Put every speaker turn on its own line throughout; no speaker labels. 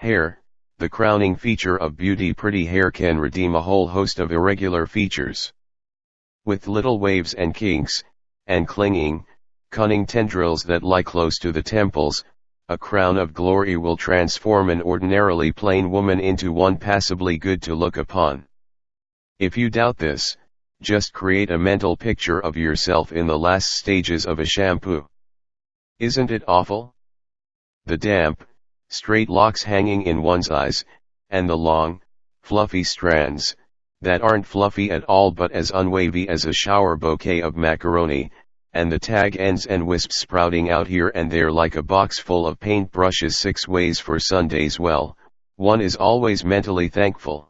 Hair, the crowning feature of beauty. Pretty hair can redeem a whole host of irregular features. With little waves and kinks, and clinging, cunning tendrils that lie close to the temples, a crown of glory will transform an ordinarily plain woman into one passably good to look upon. If you doubt this, just create a mental picture of yourself in the last stages of a shampoo. Isn't it awful? The damp, straight locks hanging in one's eyes, and the long, fluffy strands, that aren't fluffy at all but as unwavy as a shower bouquet of macaroni, and the tag ends and wisps sprouting out here and there like a box full of paint brushes 6 ways for Sundays. Well, one is always mentally thankful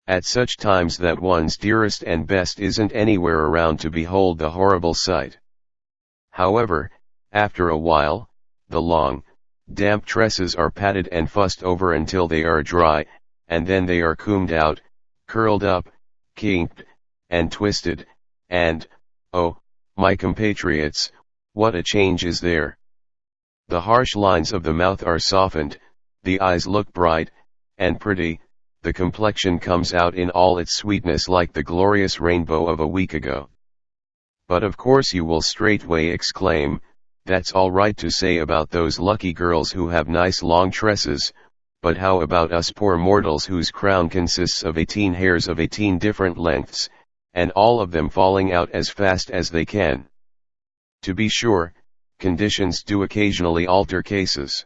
at such times that one's dearest and best isn't anywhere around to behold the horrible sight. However, after a while, the long, damp tresses are patted and fussed over until they are dry, and then they are combed out, curled up, kinked, and twisted, and, oh, my compatriots, what a change is there! The harsh lines of the mouth are softened, the eyes look bright, and pretty, the complexion comes out in all its sweetness like the glorious rainbow of a week ago. But of course you will straightway exclaim, that's all right to say about those lucky girls who have nice long tresses, but how about us poor mortals whose crown consists of 18 hairs of 18 different lengths, and all of them falling out as fast as they can? To be sure, conditions do occasionally alter cases.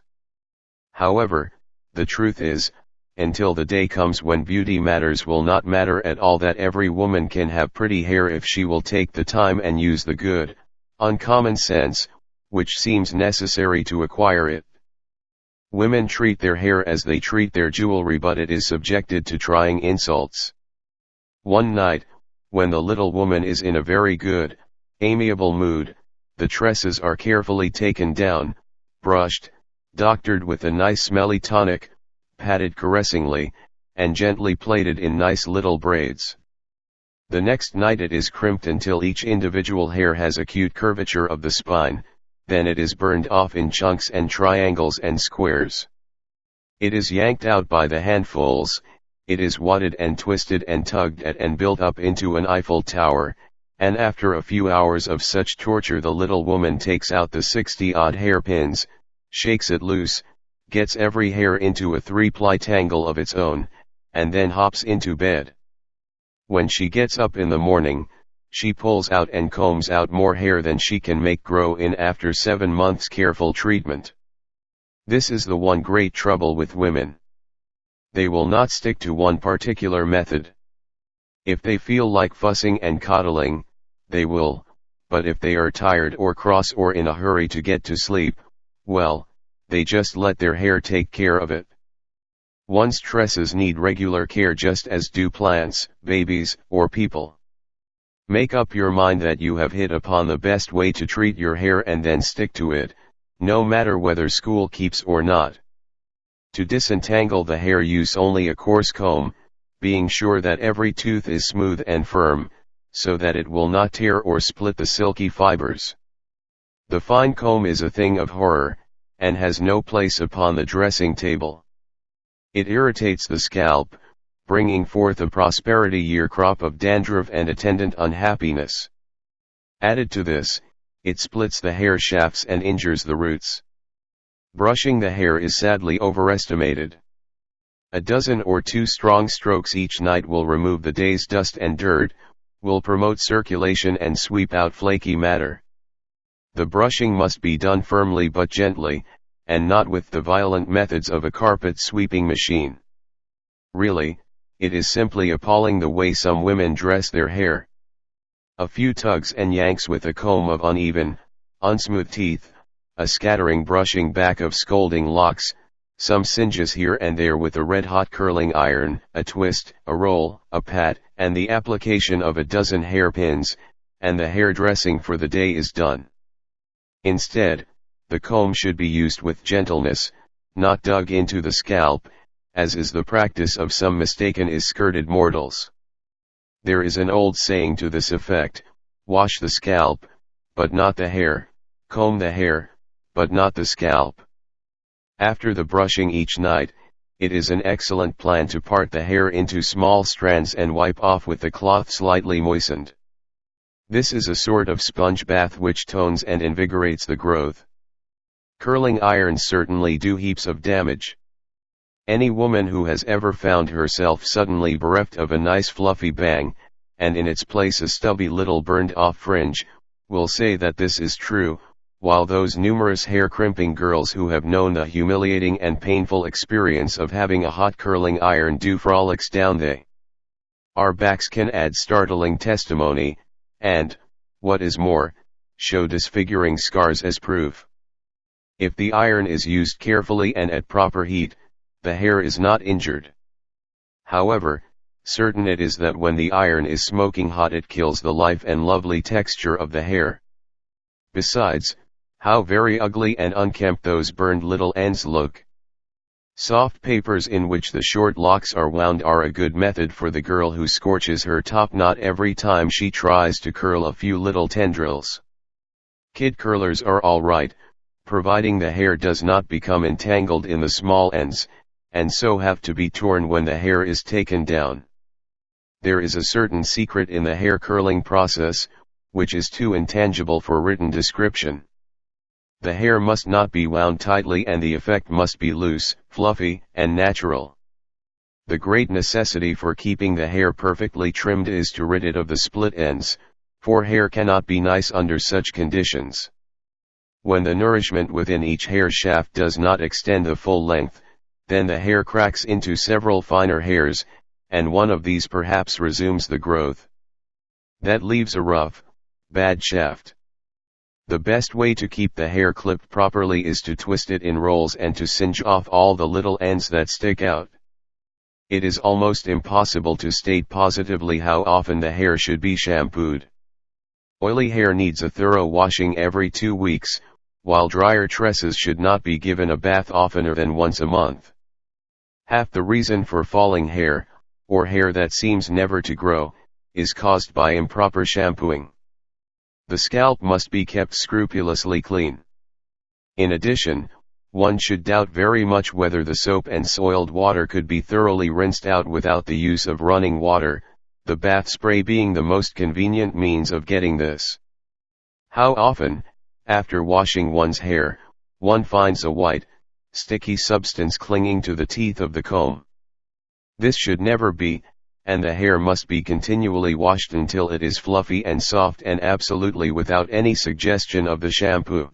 However, the truth is, until the day comes when beauty matters will not matter at all, that every woman can have pretty hair if she will take the time and use the good, uncommon sense, which seems necessary to acquire it. Women treat their hair as they treat their jewelry, but it is subjected to trying insults. One night, when the little woman is in a very good, amiable mood, the tresses are carefully taken down, brushed, doctored with a nice smelly tonic, patted caressingly, and gently plaited in nice little braids. The next night it is crimped until each individual hair has acute curvature of the spine, then it is burned off in chunks and triangles and squares. It is yanked out by the handfuls, it is wadded and twisted and tugged at and built up into an Eiffel Tower, and after a few hours of such torture the little woman takes out the 60-odd hairpins, shakes it loose, gets every hair into a 3-ply tangle of its own, and then hops into bed. When she gets up in the morning, she pulls out and combs out more hair than she can make grow in after 7 months' careful treatment. This is the one great trouble with women. They will not stick to one particular method. If they feel like fussing and coddling, they will, but if they are tired or cross or in a hurry to get to sleep, well, they just let their hair take care of it. One's tresses need regular care just as do plants, babies, or people. Make up your mind that you have hit upon the best way to treat your hair and then stick to it, no matter whether school keeps or not. To disentangle the hair, use only a coarse comb, being sure that every tooth is smooth and firm, so that it will not tear or split the silky fibers. The fine comb is a thing of horror, and has no place upon the dressing table. It irritates the scalp, bringing forth a prosperity year crop of dandruff and attendant unhappiness. Added to this, it splits the hair shafts and injures the roots. Brushing the hair is sadly overestimated. A dozen or 2 strong strokes each night will remove the day's dust and dirt, will promote circulation and sweep out flaky matter. The brushing must be done firmly but gently, and not with the violent methods of a carpet sweeping machine. Really, it is simply appalling the way some women dress their hair. A few tugs and yanks with a comb of uneven, unsmooth teeth, a scattering brushing back of scolding locks, some singes here and there with a red-hot curling iron, a twist, a roll, a pat, and the application of a dozen hairpins, and the hairdressing for the day is done. Instead, the comb should be used with gentleness, not dug into the scalp, as is the practice of some mistaken skirted mortals. There is an old saying to this effect: wash the scalp, but not the hair, comb the hair, but not the scalp. After the brushing each night, it is an excellent plan to part the hair into small strands and wipe off with the cloth slightly moistened. This is a sort of sponge bath which tones and invigorates the growth. Curling irons certainly do heaps of damage. Any woman who has ever found herself suddenly bereft of a nice fluffy bang, and in its place a stubby little burned off fringe, will say that this is true, while those numerous hair crimping girls who have known the humiliating and painful experience of having a hot curling iron do frolics down our backs can add startling testimony, and, what is more, show disfiguring scars as proof. If the iron is used carefully and at proper heat, the hair is not injured. However, certain it is that when the iron is smoking hot it kills the life and lovely texture of the hair. Besides, how very ugly and unkempt those burned little ends look. Soft papers in which the short locks are wound are a good method for the girl who scorches her top knot every time she tries to curl a few little tendrils. Kid curlers are all right, providing the hair does not become entangled in the small ends, and so have to be torn when the hair is taken down. There is a certain secret in the hair curling process, which is too intangible for written description. The hair must not be wound tightly and the effect must be loose, fluffy, and natural. The great necessity for keeping the hair perfectly trimmed is to rid it of the split ends, for hair cannot be nice under such conditions. When the nourishment within each hair shaft does not extend the full length, then the hair cracks into several finer hairs, and one of these perhaps resumes the growth. That leaves a rough, bad shaft. The best way to keep the hair clipped properly is to twist it in rolls and to singe off all the little ends that stick out. It is almost impossible to state positively how often the hair should be shampooed. Oily hair needs a thorough washing every 2 weeks, while drier tresses should not be given a bath oftener than once a month. Half the reason for falling hair, or hair that seems never to grow, is caused by improper shampooing. The scalp must be kept scrupulously clean. In addition, one should doubt very much whether the soap and soiled water could be thoroughly rinsed out without the use of running water, the bath spray being the most convenient means of getting this. How often, after washing one's hair, one finds a white, sticky substance clinging to the teeth of the comb. This should never be, and the hair must be continually washed until it is fluffy and soft and absolutely without any suggestion of the shampoo.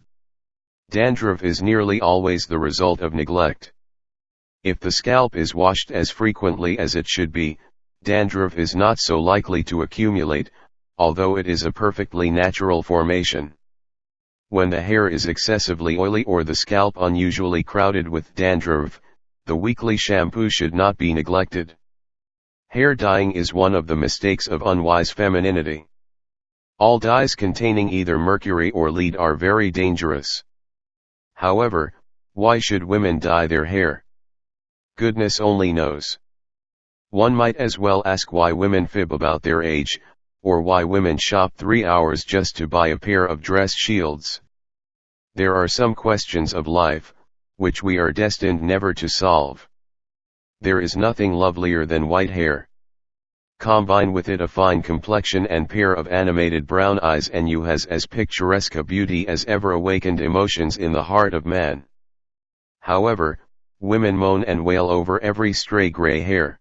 Dandruff is nearly always the result of neglect. If the scalp is washed as frequently as it should be, dandruff is not so likely to accumulate, although it is a perfectly natural formation. When the hair is excessively oily or the scalp unusually crowded with dandruff, the weekly shampoo should not be neglected. Hair dyeing is one of the mistakes of unwise femininity. All dyes containing either mercury or lead are very dangerous. However, why should women dye their hair? Goodness only knows. One might as well ask why women fib about their age, or why women shop 3 hours just to buy a pair of dress shields. There are some questions of life, which we are destined never to solve. There is nothing lovelier than white hair. Combine with it a fine complexion and pair of animated brown eyes and you has as picturesque a beauty as ever awakened emotions in the heart of man. However, women moan and wail over every stray gray hair.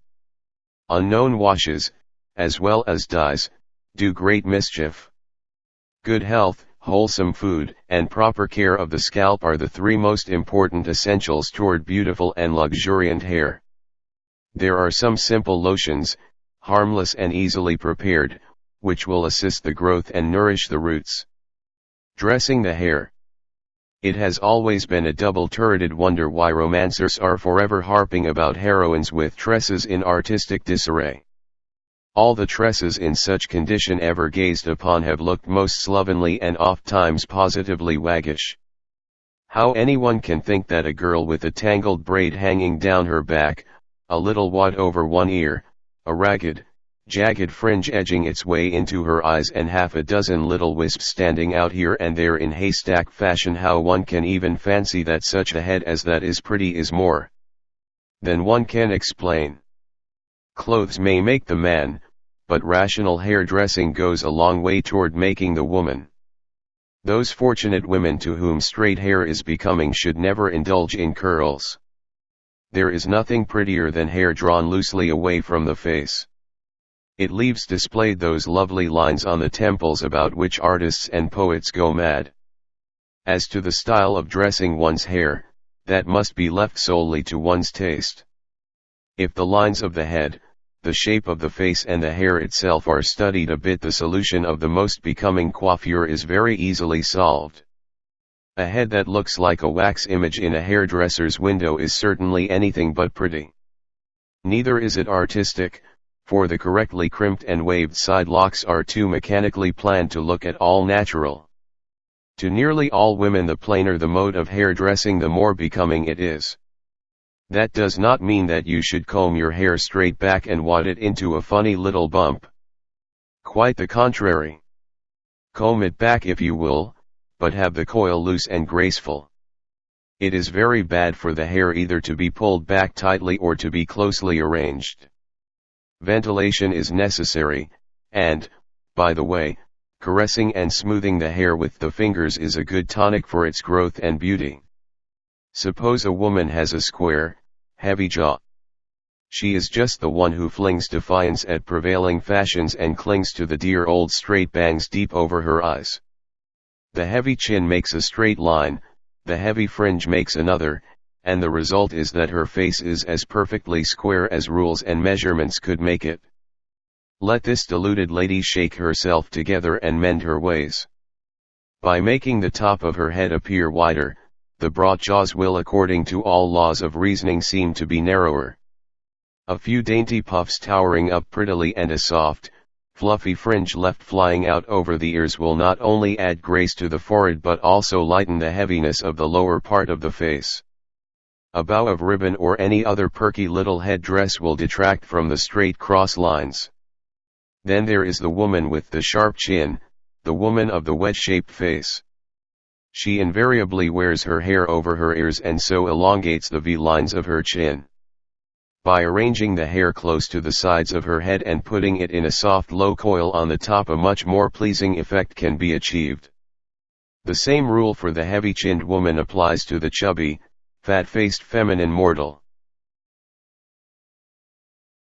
Unknown washes, as well as dyes, do great mischief. Good health, wholesome food, and proper care of the scalp are the 3 most important essentials toward beautiful and luxuriant hair. There are some simple lotions, harmless and easily prepared, which will assist the growth and nourish the roots. Dressing the hair. It has always been a double-turreted wonder why romancers are forever harping about heroines with tresses in artistic disarray. All the tresses in such condition ever gazed upon have looked most slovenly and oft-times positively waggish. How anyone can think that a girl with a tangled braid hanging down her back, a little wad over one ear, a ragged, jagged fringe edging its way into her eyes and half a dozen little wisps standing out here and there in haystack fashion, how one can even fancy that such a head as that is pretty is more then one can explain. Clothes may make the man, but rational hairdressing goes a long way toward making the woman. Those fortunate women to whom straight hair is becoming should never indulge in curls. There is nothing prettier than hair drawn loosely away from the face. It leaves displayed those lovely lines on the temples about which artists and poets go mad. As to the style of dressing one's hair, that must be left solely to one's taste. If the lines of the head, the shape of the face and the hair itself are studied a bit, the solution of the most becoming coiffure is very easily solved. A head that looks like a wax image in a hairdresser's window is certainly anything but pretty. Neither is it artistic, for the correctly crimped and waved side locks are too mechanically planned to look at all natural. To nearly all women the plainer the mode of hairdressing the more becoming it is. That does not mean that you should comb your hair straight back and wad it into a funny little bump. Quite the contrary. Comb it back if you will, but have the coil loose and graceful. It is very bad for the hair either to be pulled back tightly or to be closely arranged. Ventilation is necessary, and, by the way, caressing and smoothing the hair with the fingers is a good tonic for its growth and beauty. Suppose a woman has a square, heavy jaw. She is just the one who flings defiance at prevailing fashions and clings to the dear old straight bangs deep over her eyes. The heavy chin makes a straight line, the heavy fringe makes another, and the result is that her face is as perfectly square as rules and measurements could make it. Let this deluded lady shake herself together and mend her ways. By making the top of her head appear wider, the broad jaws will, according to all laws of reasoning, seem to be narrower. A few dainty puffs towering up prettily and a soft, fluffy fringe left flying out over the ears will not only add grace to the forehead but also lighten the heaviness of the lower part of the face. A bow of ribbon or any other perky little head dress will detract from the straight cross lines. Then there is the woman with the sharp chin, the woman of the wedge-shaped face. She invariably wears her hair over her ears and so elongates the V-lines of her chin. By arranging the hair close to the sides of her head and putting it in a soft low coil on the top, a much more pleasing effect can be achieved. The same rule for the heavy-chinned woman applies to the chubby, fat-faced feminine mortal.